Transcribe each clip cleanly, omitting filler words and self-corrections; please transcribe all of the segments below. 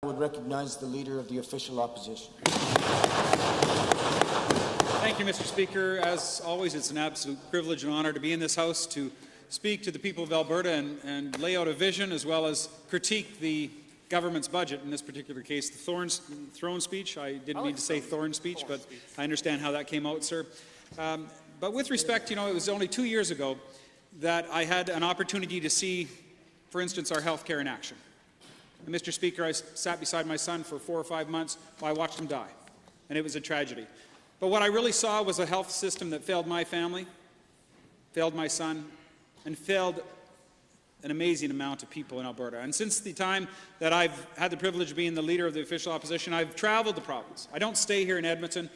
I would recognize the Leader of the Official Opposition. Thank you, Mr. Speaker. As always, it's an absolute privilege and honour to be in this House to speak to the people of Alberta and lay out a vision as well as critique the government's budget, in this particular case the throne speech. I didn't mean to say thorn speech, but I understand how that came out, sir. But with respect, it was only 2 years ago that I had an opportunity to see, for instance, our health care in action. And Mr. Speaker, I sat beside my son for 4 or 5 months while I watched him die, and it was a tragedy. But what I really saw was a health system that failed my family, failed my son, and failed an amazing amount of people in Alberta. And since the time that I've had the privilege of being the Leader of the Official Opposition, I've traveled the province. I don't stay here in Edmonton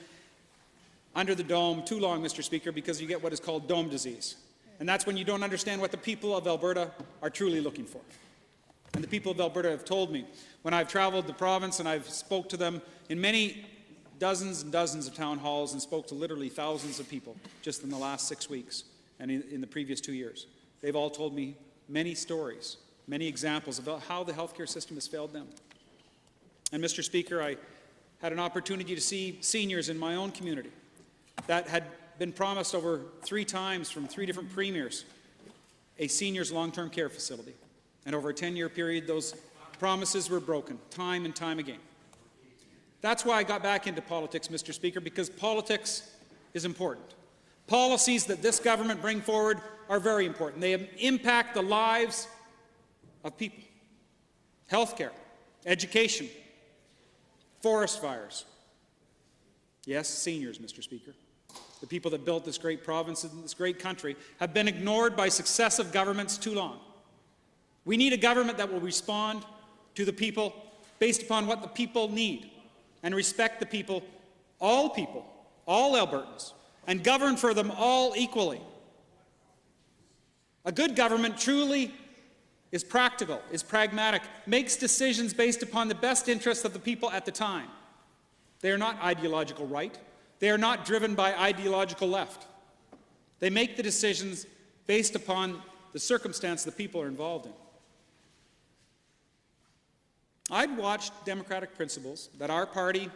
under the dome too long, Mr. Speaker, because you get what is called dome disease. And that's when you don't understand what the people of Alberta are truly looking for. And the people of Alberta have told me, when I've traveled the province and I've spoke to them in many dozens and dozens of town halls and spoke to literally thousands of people just in the last 6 weeks and in the previous 2 years, they've all told me many stories, many examples about how the healthcare system has failed them. And Mr. Speaker, I had an opportunity to see seniors in my own community that had been promised over 3 times from 3 different premiers a seniors long-term care facility. And over a 10-year period, those promises were broken time and time again. That's why I got back into politics, Mr. Speaker, because politics is important. Policies that this government bring forward are very important. They impact the lives of people. Healthcare, education, forest fires. Yes, seniors, Mr. Speaker. The people that built this great province and this great country have been ignored by successive governments too long. We need a government that will respond to the people based upon what the people need and respect the people, all Albertans, and govern for them all equally. A good government truly is practical, is pragmatic, makes decisions based upon the best interests of the people at the time. They are not ideological right. They are not driven by ideological left. They make the decisions based upon the circumstance the people are involved in. I'd watched democratic principles that our party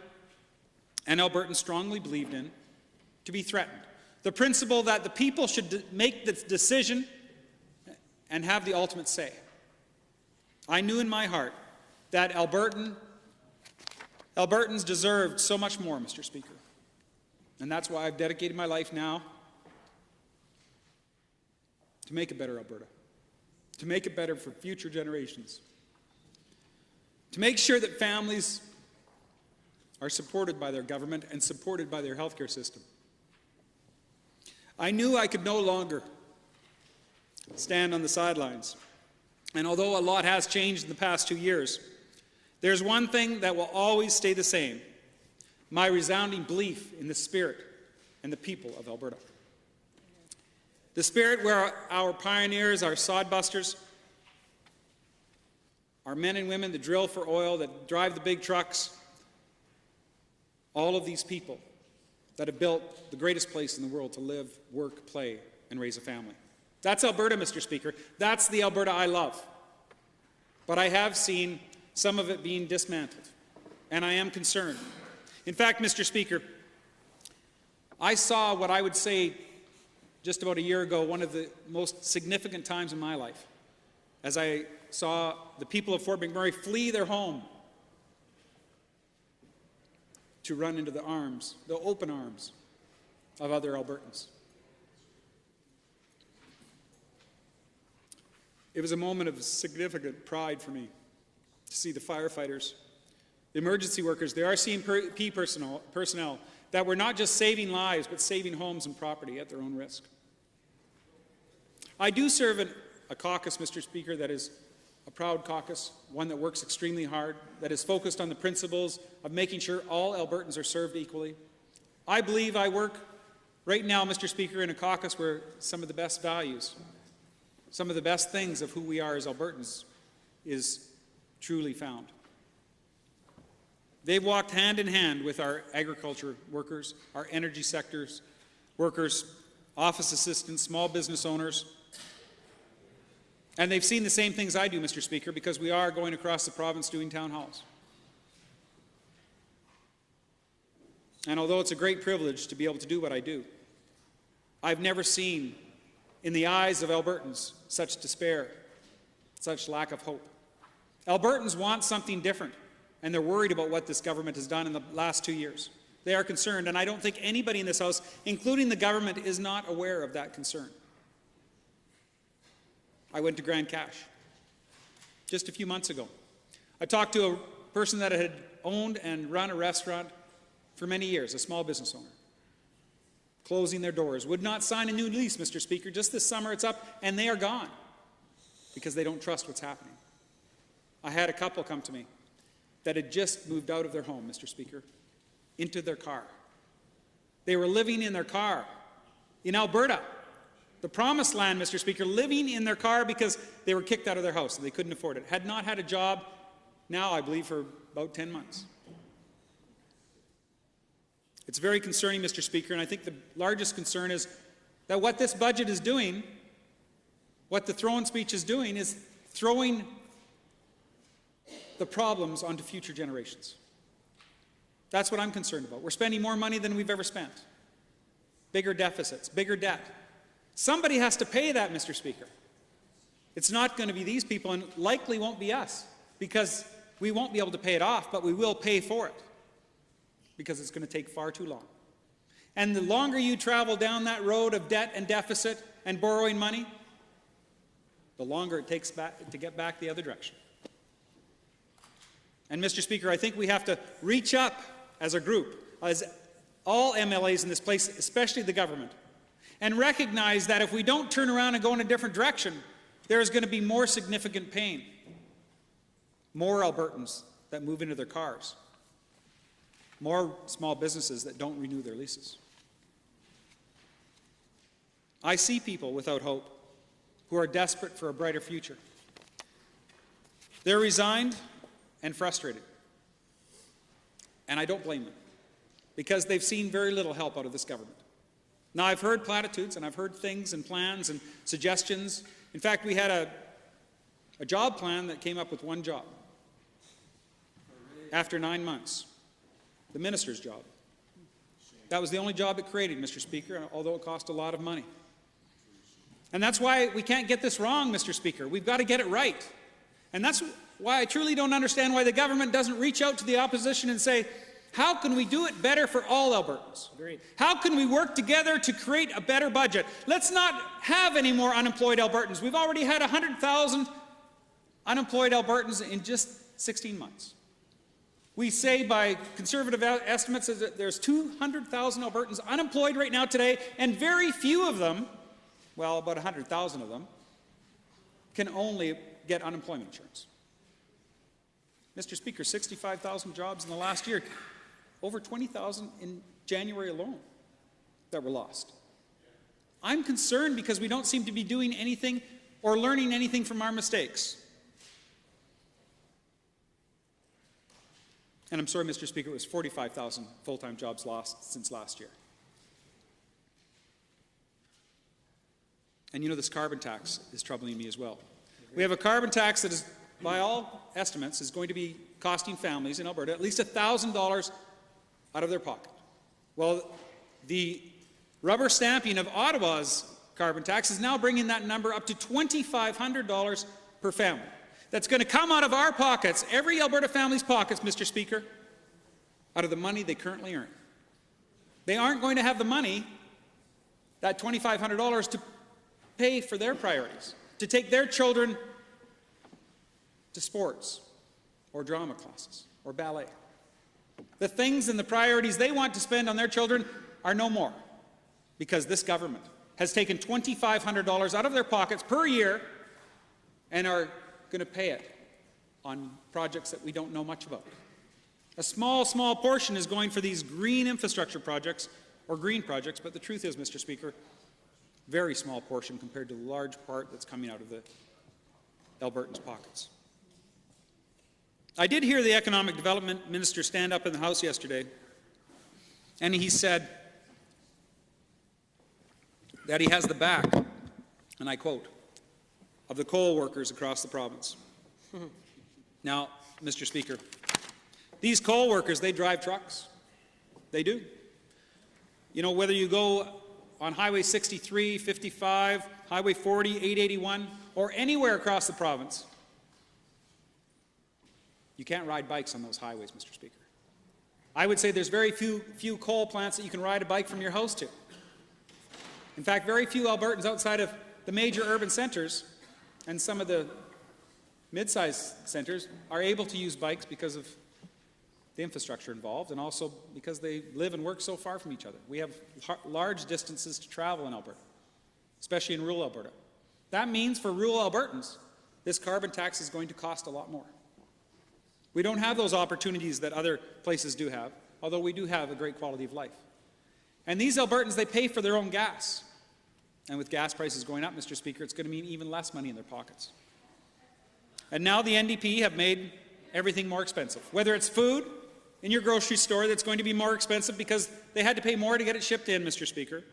and Albertans strongly believed in to be threatened. The principle that the people should make the decision and have the ultimate say. I knew in my heart that Albertans deserved so much more, Mr. Speaker. And that's why I've dedicated my life now to make a better Alberta, to make it better for future generations, to make sure that families are supported by their government and supported by their healthcare system. I knew I could no longer stand on the sidelines. And although a lot has changed in the past 2 years, there's one thing that will always stay the same: my resounding belief in the spirit and the people of Alberta. The spirit where our pioneers, our sodbusters, our men and women that drill for oil, that drive the big trucks, all of these people that have built the greatest place in the world to live, work, play, and raise a family. That's Alberta, Mr. Speaker. That's the Alberta I love. But I have seen some of it being dismantled, and I am concerned. In fact, Mr. Speaker, I saw what I would say just about a year ago, one of the most significant times in my life, as I saw the people of Fort McMurray flee their home to run into the open arms of other Albertans. It was a moment of significant pride for me to see the firefighters, the emergency workers, the RCMP personnel that were not just saving lives, but saving homes and property at their own risk. I do serve a caucus, Mr. Speaker, that is a proud caucus, one that works extremely hard, that is focused on the principles of making sure all Albertans are served equally. I believe I work right now, Mr. Speaker, in a caucus where some of the best values, some of the best things of who we are as Albertans is truly found. They've walked hand in hand with our agriculture workers, our energy sectors workers, office assistants, small business owners. And they've seen the same things I do, Mr. Speaker, because we are going across the province doing town halls. And although it's a great privilege to be able to do what I do, I've never seen in the eyes of Albertans such despair, such lack of hope. Albertans want something different, and they're worried about what this government has done in the last 2 years. They are concerned, and I don't think anybody in this House, including the government, is not aware of that concern. I went to Grande Cache just a few months ago. I talked to a person that had owned and run a restaurant for many years, a small business owner, closing their doors, would not sign a new lease, Mr. Speaker. Just this summer it's up, and they are gone because they don't trust what's happening. I had a couple come to me that had just moved out of their home, Mr. Speaker, into their car. They were living in their car in Alberta, the promised land, Mr. Speaker, living in their car because they were kicked out of their house and they couldn't afford it. Had not had a job now, I believe, for about 10 months. It's very concerning, Mr. Speaker, and I think the largest concern is that what this budget is doing, what the throne speech is doing, is throwing the problems onto future generations. That's what I'm concerned about. We're spending more money than we've ever spent. Bigger deficits, bigger debt. Somebody has to pay that, Mr. Speaker. It's not going to be these people, and likely won't be us, because we won't be able to pay it off, but we will pay for it, because it's going to take far too long. And the longer you travel down that road of debt and deficit and borrowing money, the longer it takes to get back the other direction. And, Mr. Speaker, I think we have to reach up as a group, as all MLAs in this place, especially the government, and recognize that if we don't turn around and go in a different direction, there is going to be more significant pain, more Albertans that move into their cars, more small businesses that don't renew their leases. I see people without hope who are desperate for a brighter future. They're resigned and frustrated. And I don't blame them, because they've seen very little help out of this government. Now, I've heard platitudes, and I've heard things and plans and suggestions. In fact, we had a job plan that came up with one job. After 9 months, the minister's job. That was the only job it created, Mr. Speaker, although it cost a lot of money. And that's why we can't get this wrong, Mr. Speaker. We've got to get it right. And that's why I truly don't understand why the government doesn't reach out to the opposition and say, how can we do it better for all Albertans? Agreed. How can we work together to create a better budget? Let's not have any more unemployed Albertans. We've already had 100,000 unemployed Albertans in just 16 months. We say by conservative estimates that there's 200,000 Albertans unemployed right now today, and very few of them, well, about 100,000 of them, can only get unemployment insurance. Mr. Speaker, 65,000 jobs in the last year, over 20,000 in January alone that were lost. I'm concerned because we don't seem to be doing anything or learning anything from our mistakes. And I'm sorry, Mr. Speaker, it was 45,000 full-time jobs lost since last year. And you know, this carbon tax is troubling me as well. We have a carbon tax that is, by all estimates, is going to be costing families in Alberta at least $1,000 out of their pocket. Well, the rubber stamping of Ottawa's carbon tax is now bringing that number up to $2,500 per family. That's going to come out of our pockets, every Alberta family's pockets, Mr. Speaker, out of the money they currently earn. They aren't going to have the money, that $2,500, to pay for their priorities, to take their children to sports or drama classes or ballet. The things and the priorities they want to spend on their children are no more, because this government has taken $2,500 out of their pockets per year and are going to pay it on projects that we don't know much about. A small portion is going for these green infrastructure projects or green projects, but the truth is, Mr. Speaker, very small portion compared to the large part that's coming out of the Albertans' pockets. I did hear the Economic Development Minister stand up in the House yesterday, and he said that he has the back, and I quote, of the coal workers across the province. Now, Mr. Speaker, these coal workers, they drive trucks, They do. You know, whether you go on Highway 63, 55, Highway 40, 881, or anywhere across the province, you can't ride bikes on those highways, Mr. Speaker. I would say there's very few coal plants that you can ride a bike from your house to. In fact, very few Albertans outside of the major urban centres and some of the mid-sized centres are able to use bikes because of the infrastructure involved, and also because they live and work so far from each other. We have large distances to travel in Alberta, especially in rural Alberta. That means for rural Albertans, this carbon tax is going to cost a lot more. We don't have those opportunities that other places do have, although we do have a great quality of life. And these Albertans, they pay for their own gas. And with gas prices going up, Mr. Speaker, it's going to mean even less money in their pockets. And now the NDP have made everything more expensive. Whether it's food in your grocery store that's going to be more expensive because they had to pay more to get it shipped in, Mr. Speaker,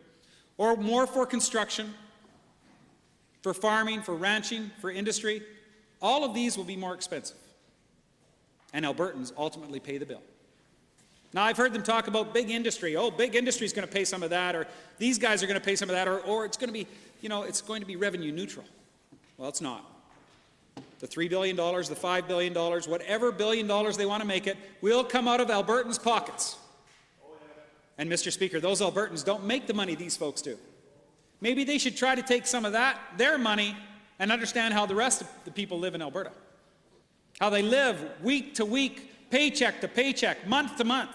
or more for construction, for farming, for ranching, for industry, all of these will be more expensive. And Albertans ultimately pay the bill. Now, I've heard them talk about big industry. Oh, big industry is going to pay some of that, or these guys are going to pay some of that, or it's going to be, you know, it's going to be revenue neutral. Well, it's not. The $3 billion, the $5 billion, whatever billion dollars they want to make it, will come out of Albertans' pockets. And, Mr. Speaker, those Albertans don't make the money these folks do. Maybe they should try to take some of that, their money, and understand how the rest of the people live in Alberta. How they live week to week, paycheck to paycheck, month to month.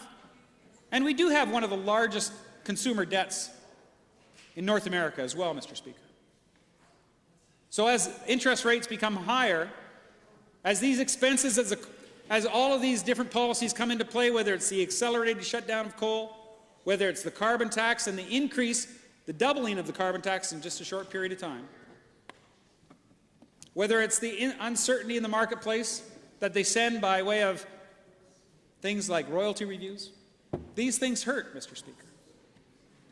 And we do have one of the largest consumer debts in North America as well, Mr. Speaker. So as interest rates become higher, as these expenses, as all of these different policies come into play, whether it's the accelerated shutdown of coal, whether it's the carbon tax and the increase, the doubling of the carbon tax in just a short period of time, whether it's the uncertainty in the marketplace that they send by way of things like royalty reviews, these things hurt, Mr. Speaker.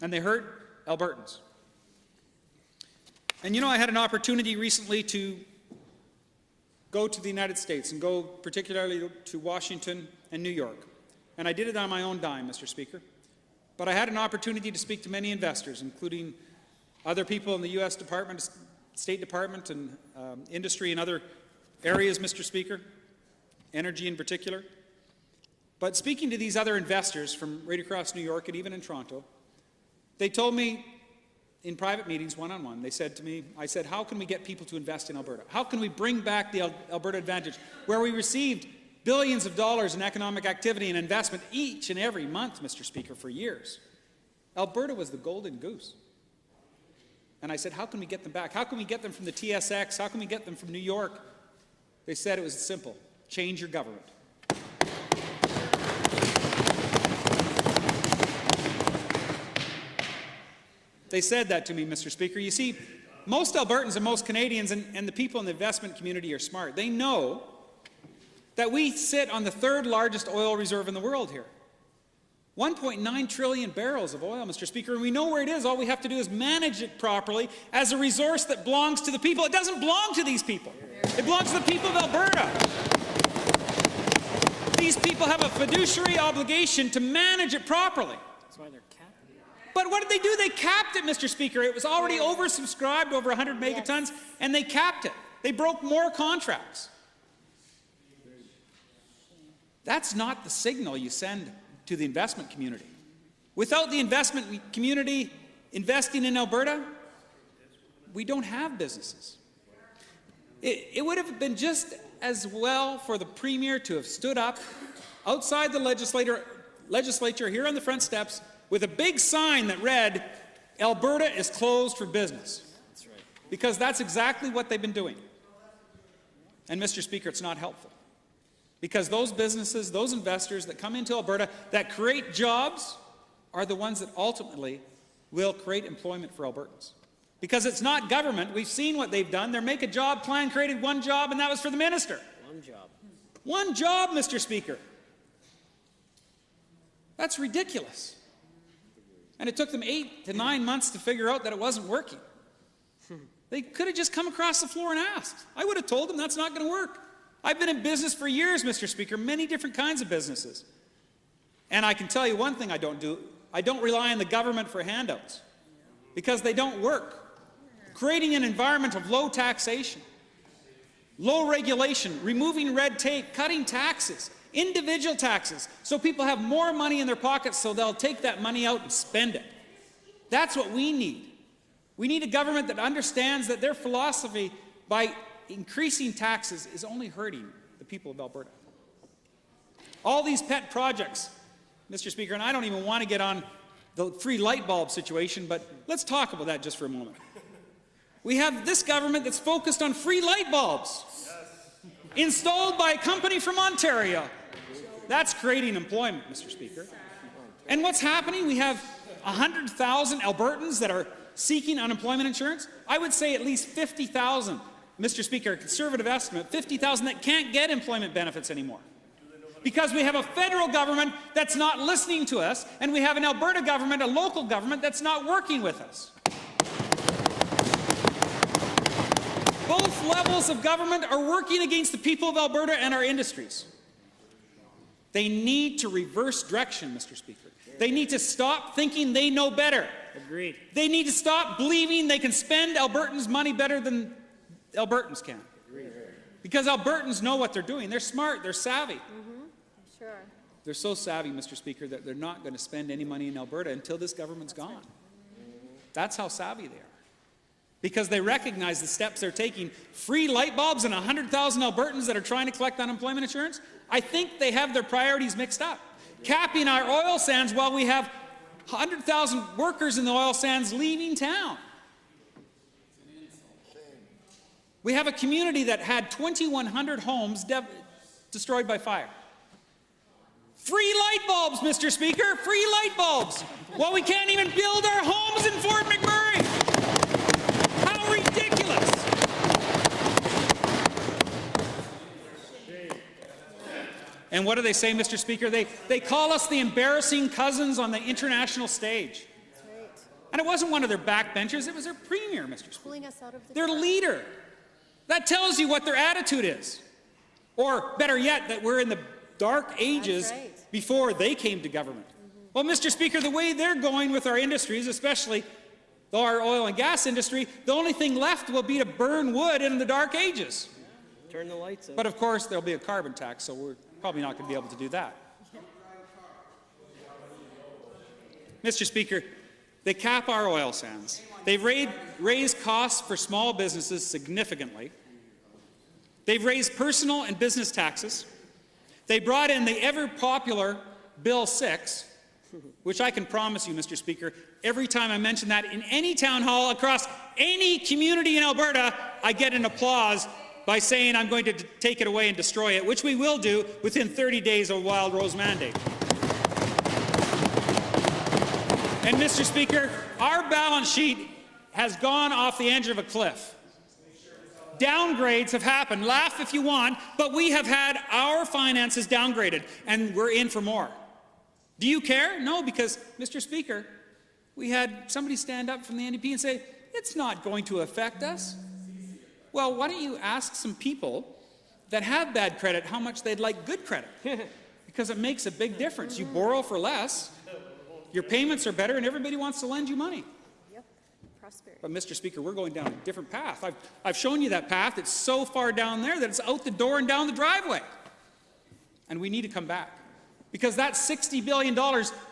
And they hurt Albertans. And you know, I had an opportunity recently to go to the United States and go particularly to Washington and New York. And I did it on my own dime, Mr. Speaker. But I had an opportunity to speak to many investors, including other people in the U.S. State Department and industry and other areas, Mr. Speaker, energy in particular. But speaking to these other investors from right across New York and even in Toronto, they told me in private meetings, one-on-one, they said to me, I said, how can we get people to invest in Alberta? How can we bring back the Alberta Advantage, where we received billions of dollars in economic activity and investment each and every month, Mr. Speaker, for years? Alberta was the golden goose. And I said, how can we get them back? How can we get them from the TSX? How can we get them from New York? They said it was simple. Change your government. They said that to me, Mr. Speaker. You see, most Albertans and most Canadians and the people in the investment community are smart. They know that we sit on the third largest oil reserve in the world here. 1.9 trillion barrels of oil, Mr. Speaker, and we know where it is. All we have to do is manage it properly as a resource that belongs to the people. It doesn't belong to these people. It belongs to the people of Alberta. These people have a fiduciary obligation to manage it properly. That's why they're capped. But what did they do? They capped it, Mr. Speaker. It was already oversubscribed, over 100 megatons, and they capped it. They broke more contracts. That's not the signal you send to the investment community. Without the investment community investing in Alberta, we don't have businesses. It would have been just as well for the Premier to have stood up outside the legislature here on the front steps with a big sign that read, Alberta is closed for business. That's right. Because that's exactly what they've been doing. And, Mr. Speaker, it's not helpful. Because those businesses, those investors that come into Alberta that create jobs are the ones that ultimately will create employment for Albertans. Because it's not government. We've seen what they've done. Their Make a Job plan created one job, and that was for the minister. One job. One job, Mr. Speaker. That's ridiculous. And it took them 8 to 9 months to figure out that it wasn't working. They could have just come across the floor and asked. I would have told them that's not going to work. I've been in business for years, Mr. Speaker, many different kinds of businesses. And I can tell you one thing I don't do. I don't rely on the government for handouts because they don't work. Creating an environment of low taxation, low regulation, removing red tape, cutting taxes, individual taxes, so people have more money in their pockets so they'll take that money out and spend it. That's what we need. We need a government that understands that their philosophy by increasing taxes is only hurting the people of Alberta. All these pet projects, Mr. Speaker, and I don't even want to get on the free light bulb situation, but let's talk about that just for a moment. We have this government that's focused on free light bulbs, installed by a company from Ontario. That's creating employment, Mr. Speaker. And what's happening? We have 100,000 Albertans that are seeking unemployment insurance. I would say at least 50,000, Mr. Speaker, a conservative estimate, 50,000 that can't get employment benefits anymore. Because we have a federal government that's not listening to us, and we have an Alberta government, a local government, that's not working with us. Both levels of government are working against the people of Alberta and our industries. They need to reverse direction, Mr. Speaker. They need to stop thinking they know better. Agreed. They need to stop believing they can spend Albertans' money better than Albertans can. Agreed. Because Albertans know what they're doing. They're smart. They're savvy. Sure. They're so savvy, Mr. Speaker, that they're not going to spend any money in Alberta until this government's gone. That's how savvy they are. Because they recognize the steps they're taking. Free light bulbs and 100,000 Albertans that are trying to collect unemployment insurance, I think they have their priorities mixed up. Capping our oil sands while we have 100,000 workers in the oil sands leaving town. We have a community that had 2,100 homes destroyed by fire. Free light bulbs, Mr. Speaker, free light bulbs. Well, we can't even build our homes in Fort McMurray. How ridiculous. And what do they say, Mr. Speaker? They call us the embarrassing cousins on the international stage. Right. And it wasn't one of their backbenchers, it was their premier, Mr. Speaker. Pulling us out of the Their dark. leader. That tells you what their attitude is. Or better yet, that we're in the dark ages right. before they came to government. Well, Mr. Speaker, the way they're going with our industries, especially our oil and gas industry, the only thing left will be to burn wood in the dark ages. Turn the lights out. But of course, there'll be a carbon tax, so we're probably not going to be able to do that. Mr. Speaker, they cap our oil sands. They've raised costs for small businesses significantly. They've raised personal and business taxes. They brought in the ever-popular Bill 6, which I can promise you, Mr. Speaker, every time I mention that in any town hall across any community in Alberta, I get an applause by saying I'm going to take it away and destroy it, which we will do within 30 days of Wild Rose mandate. And Mr. Speaker, our balance sheet has gone off the edge of a cliff. Downgrades have happened. Laugh if you want, but we have had our finances downgraded, and we're in for more. Do you care? No, because, Mr. Speaker, we had somebody stand up from the NDP and say, it's not going to affect us. Well, why don't you ask some people that have bad credit how much they'd like good credit? Because it makes a big difference. You borrow for less, your payments are better, and everybody wants to lend you money. Yep. Prosperity. But, Mr. Speaker, we're going down a different path. I've shown you that path. It's so far down there that it's out the door and down the driveway. And we need to come back. Because that $60 billion,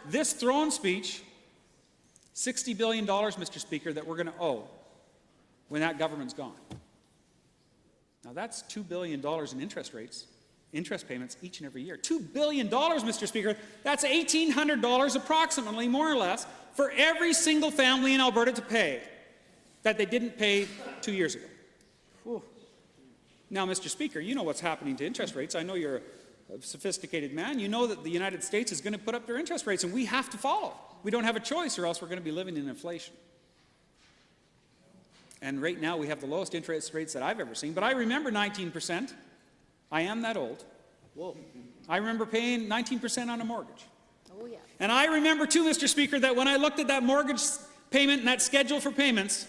this throne speech, $60 billion, Mr. Speaker, that we're going to owe when that government's gone. Now, that's $2 billion in interest payments each and every year. $2 billion, Mr. Speaker, that's $1,800 approximately, more or less, for every single family in Alberta to pay that they didn't pay 2 years ago. Whew. Now, Mr. Speaker, you know what's happening to interest rates. I know you're a sophisticated man. You know that the United States is going to put up their interest rates, and we have to follow. We don't have a choice, or else we're going to be living in inflation. And right now, we have the lowest interest rates that I've ever seen. But I remember 19%. I am that old. Whoa. I remember paying 19% on a mortgage. Oh, yeah. And I remember, too, Mr. Speaker, that when I looked at that mortgage payment and that schedule for payments,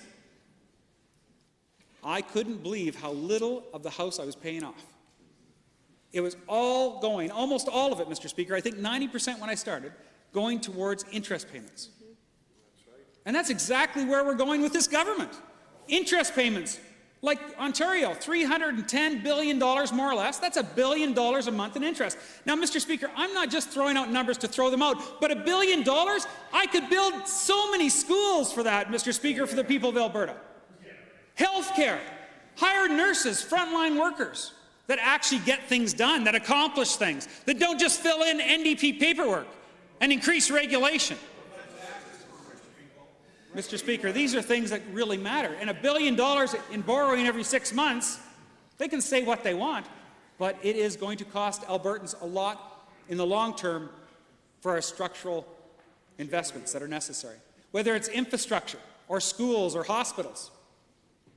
I couldn't believe how little of the house I was paying off. It was all going, almost all of it, Mr. Speaker, I think 90% when I started, going towards interest payments. And that's exactly where we're going with this government. Interest payments. Like Ontario, $310 billion more or less. That's $1 billion a month in interest. Now, Mr. Speaker, I'm not just throwing out numbers to throw them out, but $1 billion, I could build so many schools for that, Mr. Speaker, for the people of Alberta. Healthcare, hire nurses, frontline workers that actually get things done, that accomplish things, that don't just fill in NDP paperwork and increase regulation. Mr. Speaker, these are things that really matter. And $1 billion in borrowing every 6 months, they can say what they want, but it is going to cost Albertans a lot in the long term for our structural investments that are necessary. Whether it's infrastructure or schools or hospitals,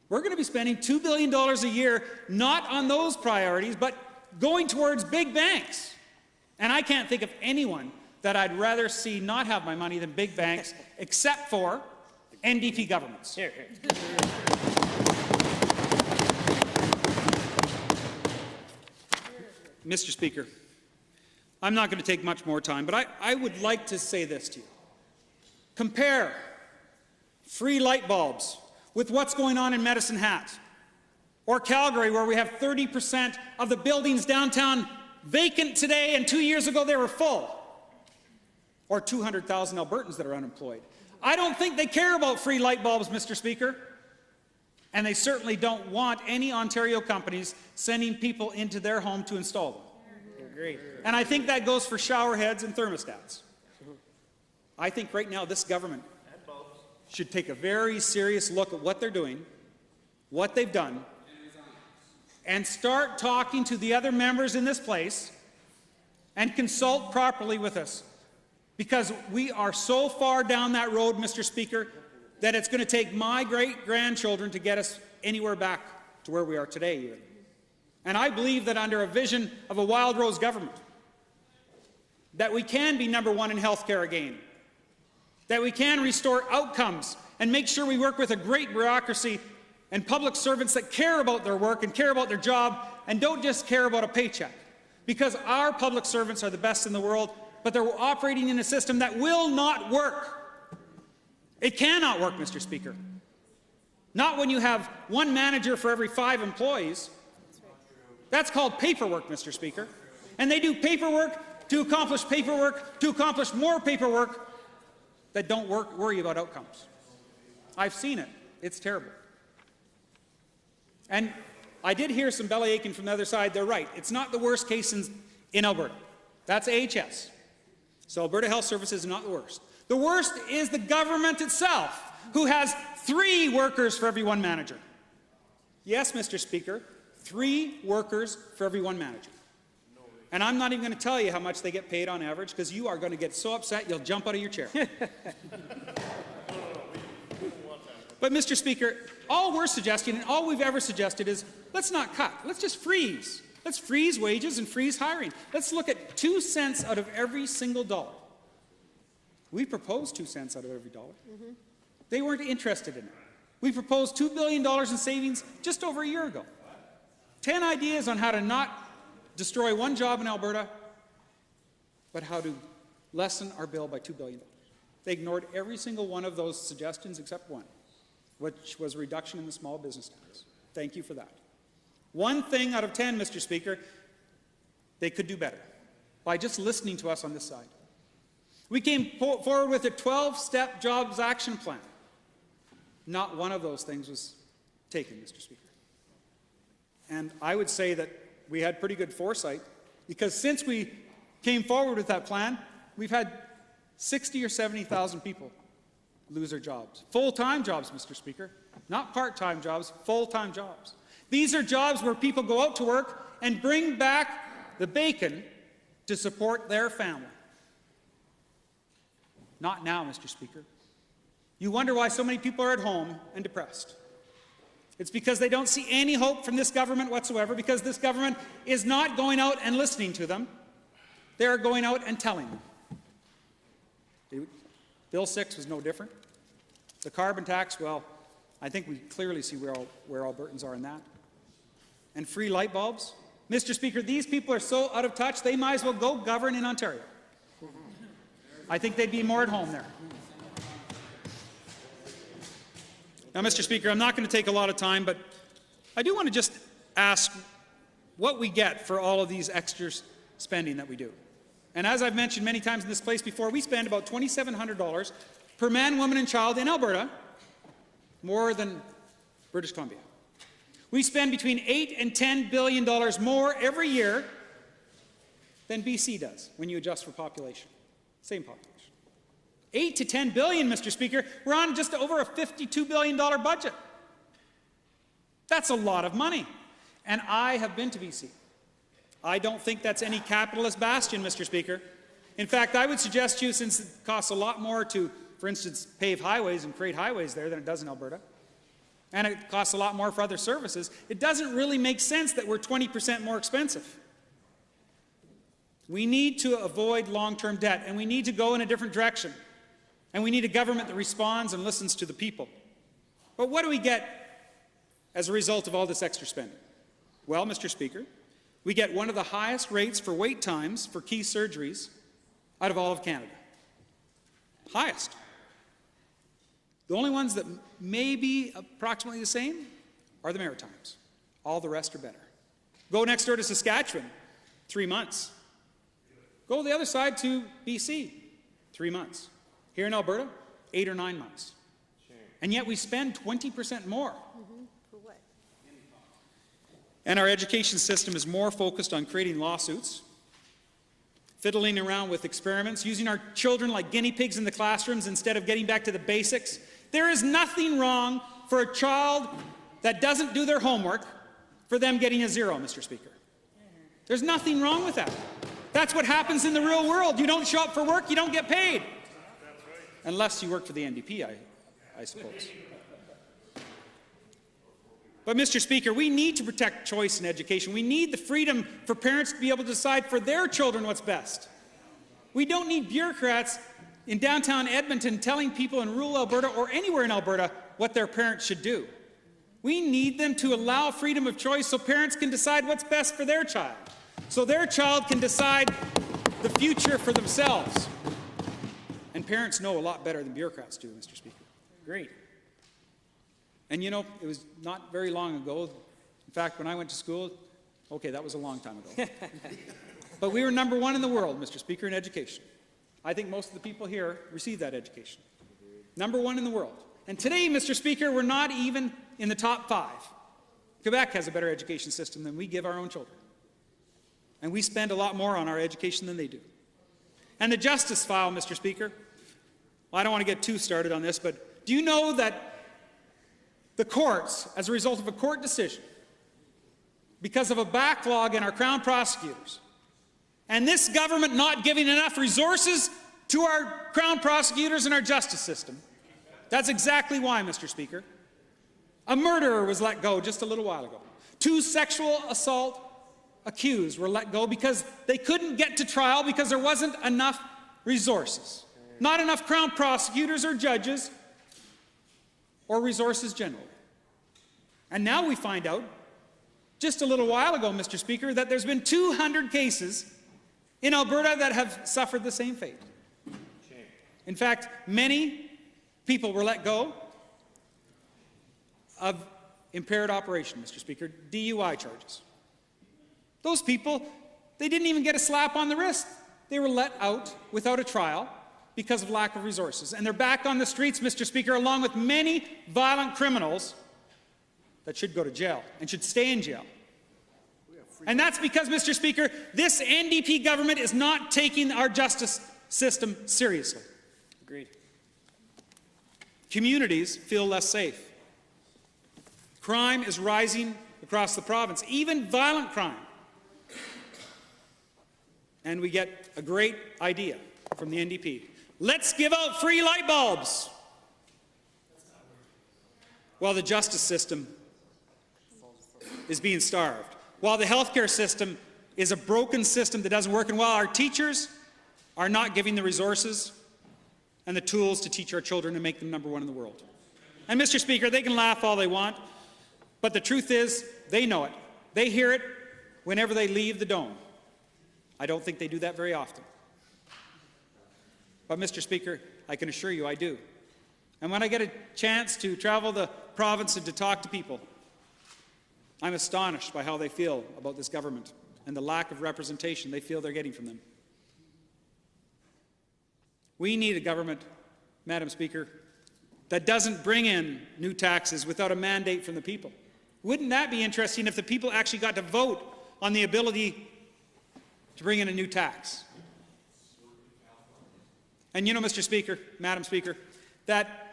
we're going to be spending $2 billion a year not on those priorities, but going towards big banks. And I can't think of anyone that I'd rather see not have my money than big banks, except for NDP governments. Here, here. Mr. Speaker, I'm not going to take much more time, but I would like to say this to you. Compare free light bulbs with what's going on in Medicine Hat or Calgary, where we have 30% of the buildings downtown vacant today, and 2 years ago they were full, or 200,000 Albertans that are unemployed. I don't think they care about free light bulbs, Mr. Speaker. And they certainly don't want any Ontario companies sending people into their home to install them. Agreed. And I think that goes for shower heads and thermostats. I think right now this government should take a very serious look at what they're doing, what they've done, and start talking to the other members in this place and consult properly with us. Because we are so far down that road, Mr. Speaker, that it's going to take my great-grandchildren to get us anywhere back to where we are today, even. And I believe that under a vision of a Wild Rose government, that we can be number one in health care again, that we can restore outcomes and make sure we work with a great bureaucracy and public servants that care about their work and care about their job and don't just care about a paycheck. Because our public servants are the best in the world, but they're operating in a system that will not work. It cannot work, Mr. Speaker. Not when you have one manager for every 5 employees. That's called paperwork, Mr. Speaker. And they do paperwork to accomplish more paperwork that don't worry about outcomes. I've seen it. It's terrible. And I did hear some belly aching from the other side. They're right. It's not the worst case in Alberta. That's AHS. So Alberta Health Services is not the worst. The worst is the government itself, who has 3 workers for every 1 manager. Yes, Mr. Speaker, 3 workers for every 1 manager. And I'm not even going to tell you how much they get paid on average, because you are going to get so upset you'll jump out of your chair. But, Mr. Speaker, all we're suggesting, and all we've ever suggested, is let's not cut. Let's just freeze. Let's freeze wages and freeze hiring. Let's look at 2 cents out of every single dollar. We proposed 2 cents out of every dollar. They weren't interested in it. We proposed $2 billion in savings just over a year ago. 10 ideas on how to not destroy 1 job in Alberta, but how to lessen our bill by $2 billion. They ignored every single one of those suggestions except one, which was a reduction in the small business tax. Thank you for that. 1 thing out of 10, Mr. Speaker, they could do better by just listening to us on this side. We came forward with a 12-step jobs action plan. Not one of those things was taken, Mr. Speaker. And I would say that we had pretty good foresight, because since we came forward with that plan, we've had 60 or 70,000 people lose their jobs. Full-time jobs, Mr. Speaker. Not part-time jobs, full-time jobs. These are jobs where people go out to work and bring back the bacon to support their family. Not now, Mr. Speaker. You wonder why so many people are at home and depressed. It's because they don't see any hope from this government whatsoever, because this government is not going out and listening to them. They are going out and telling them. Bill 6 was no different. The carbon tax, well, I think we clearly see where Albertans are in that. And free light bulbs, Mr. Speaker, these people are so out of touch, they might as well go govern in Ontario. I think they'd be more at home there. Now, Mr. Speaker, I'm not going to take a lot of time, but I do want to just ask what we get for all of these extra spending that we do. And as I've mentioned many times in this place before, we spend about $2,700 per man, woman, and child in Alberta, more than British Columbia. We spend between $8 and $10 billion more every year than BC does when you adjust for population. Same population. 8 to 10 billion, Mr. Speaker. We're on just over a $52 billion budget. That's a lot of money. And I have been to BC. I don't think that's any capitalist bastion, Mr. Speaker. In fact, I would suggest to you, since it costs a lot more to, for instance, pave highways and create highways there than it does in Alberta, and it costs a lot more for other services, it doesn't really make sense that we're 20% more expensive. We need to avoid long-term debt, and we need to go in a different direction. And we need a government that responds and listens to the people. But what do we get as a result of all this extra spending? Well, Mr. Speaker, we get one of the highest rates for wait times for key surgeries out of all of Canada. Highest. The only ones that may be approximately the same are the Maritimes. All the rest are better. Go next door to Saskatchewan, 3 months. Go the other side to BC, 3 months. Here in Alberta, 8 or 9 months. And yet we spend 20% more. For what? And our education system is more focused on creating lawsuits, fiddling around with experiments, using our children like guinea pigs in the classrooms instead of getting back to the basics. There is nothing wrong for a child that doesn't do their homework for them getting a 0, Mr. Speaker. There's nothing wrong with that. That's what happens in the real world. You don't show up for work, you don't get paid. Unless you work for the NDP, I suppose. But, Mr. Speaker, we need to protect choice in education. We need the freedom for parents to be able to decide for their children what's best. We don't need bureaucrats in downtown Edmonton telling people in rural Alberta or anywhere in Alberta what their parents should do. We need them to allow freedom of choice so parents can decide what's best for their child, so their child can decide the future for themselves. And parents know a lot better than bureaucrats do, Mr. Speaker. Great. And you know, it was not very long ago. In fact, when I went to school, okay, that was a long time ago. But we were #1 in the world, Mr. Speaker, in education. I think most of the people here received that education. #1 in the world. And today, Mr. Speaker, we're not even in the top 5. Quebec has a better education system than we give our own children. And we spend a lot more on our education than they do. And the justice file, Mr. Speaker, well, I don't want to get too started on this, but do you know that the courts, as a result of a court decision, because of a backlog in our Crown prosecutors, and this government not giving enough resources to our Crown prosecutors and our justice system, that's exactly why, Mr. Speaker, a murderer was let go just a little while ago. 2 sexual assault accused were let go because they couldn't get to trial because there wasn't enough resources. Not enough Crown prosecutors or judges or resources generally. And now we find out, just a little while ago, Mr. Speaker, that there's been 200 cases in Alberta that have suffered the same fate. In fact, many people were let go of impaired operation, Mr. Speaker, DUI charges. Those people, they didn't even get a slap on the wrist. They were let out without a trial because of lack of resources. And they're back on the streets, Mr. Speaker, along with many violent criminals that should go to jail and should stay in jail. And that's because, Mr. Speaker, this NDP government is not taking our justice system seriously. Agreed. Communities feel less safe. Crime is rising across the province, even violent crime. And we get a great idea from the NDP. Let's give out free light bulbs. While the justice system is being starved. While the healthcare system is a broken system that doesn't work. And while our teachers are not giving the resources and the tools to teach our children and make them #1 in the world. And Mr. Speaker, they can laugh all they want, but the truth is, they know it. They hear it, whenever they leave the Dome. I don't think they do that very often. But, Mr. Speaker, I can assure you I do. And when I get a chance to travel the province and to talk to people, I'm astonished by how they feel about this government and the lack of representation they feel they're getting from them. We need a government, Madam Speaker, that doesn't bring in new taxes without a mandate from the people. Wouldn't that be interesting if the people actually got to vote on the ability to bring in a new tax? And you know, Mr. Speaker, Madam Speaker, that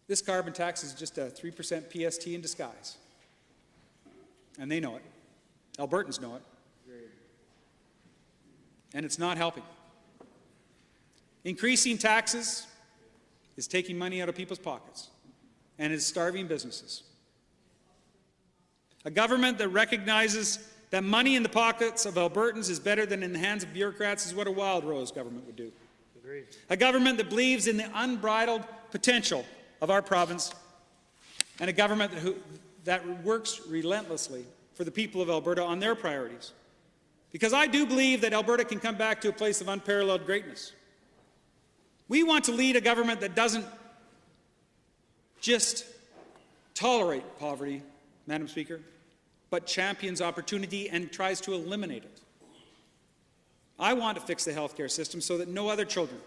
this carbon tax is just a 3% PST in disguise. And they know it. Albertans know it. And it's not helping. Increasing taxes is taking money out of people's pockets and is starving businesses. A government that recognizes that money in the pockets of Albertans is better than in the hands of bureaucrats is what a Wildrose government would do. Agreed. A government that believes in the unbridled potential of our province, and a government that works relentlessly for the people of Alberta on their priorities. Because I do believe that Alberta can come back to a place of unparalleled greatness. We want to lead a government that doesn't just tolerate poverty, Madam Speaker, but champions opportunity and tries to eliminate it. I want to fix the healthcare system so that no other children,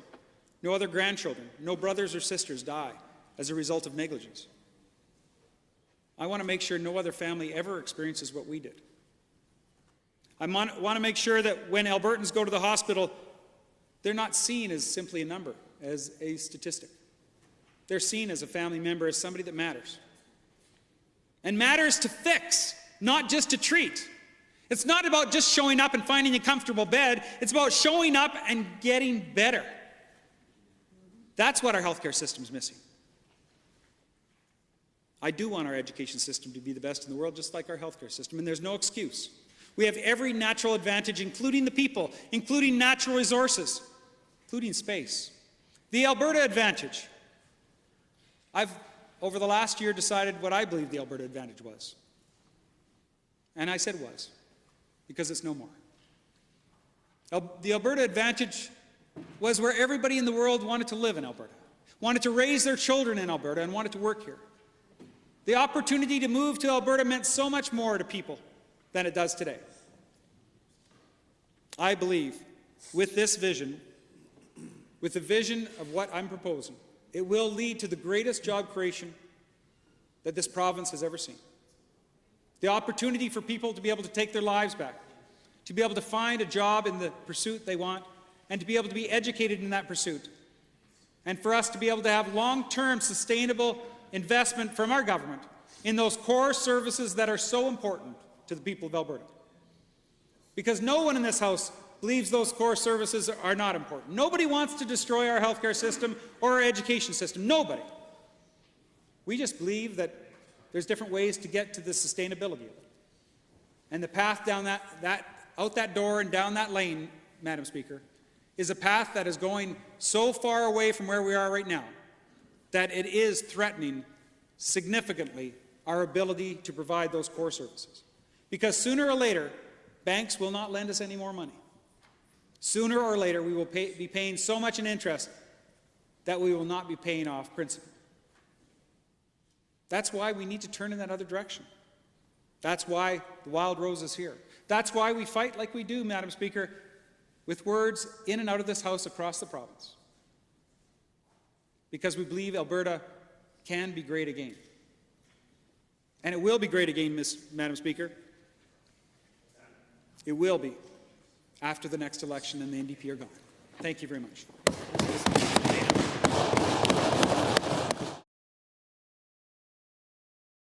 no other grandchildren, no brothers or sisters die as a result of negligence. I want to make sure no other family ever experiences what we did. I want to make sure that when Albertans go to the hospital, they're not seen as simply a number, as a statistic. They're seen as a family member, as somebody that matters. And matters to fix, not just to treat. It's not about just showing up and finding a comfortable bed. It's about showing up and getting better. That's what our healthcare system's missing. I do want our education system to be the best in the world, just like our healthcare system, and there's no excuse. We have every natural advantage, including the people, including natural resources, including space. The Alberta advantage. I've, over the last year, decided what I believe the Alberta advantage was. And I said was, because it's no more. The Alberta advantage was where everybody in the world wanted to live in Alberta, wanted to raise their children in Alberta, and wanted to work here. The opportunity to move to Alberta meant so much more to people than it does today. I believe with this vision, with the vision of what I'm proposing, it will lead to the greatest job creation that this province has ever seen. The opportunity for people to be able to take their lives back, to be able to find a job in the pursuit they want, and to be able to be educated in that pursuit. And for us to be able to have long-term sustainable investment from our government in those core services that are so important to the people of Alberta. Because no one in this House believes those core services are not important. Nobody wants to destroy our healthcare system or our education system. Nobody. We just believe that there's different ways to get to the sustainability of it. And the path down out that door and down that lane, Madam Speaker, is a path that is going so far away from where we are right now that it is threatening significantly our ability to provide those core services. Because sooner or later, banks will not lend us any more money. Sooner or later, we will be paying so much in interest that we will not be paying off principal. That's why we need to turn in that other direction. That's why the Wildrose is here. That's why we fight like we do, Madam Speaker, with words in and out of this House across the province. Because we believe Alberta can be great again. And it will be great again, Madam Speaker. It will be after the next election and the NDP are gone. Thank you very much.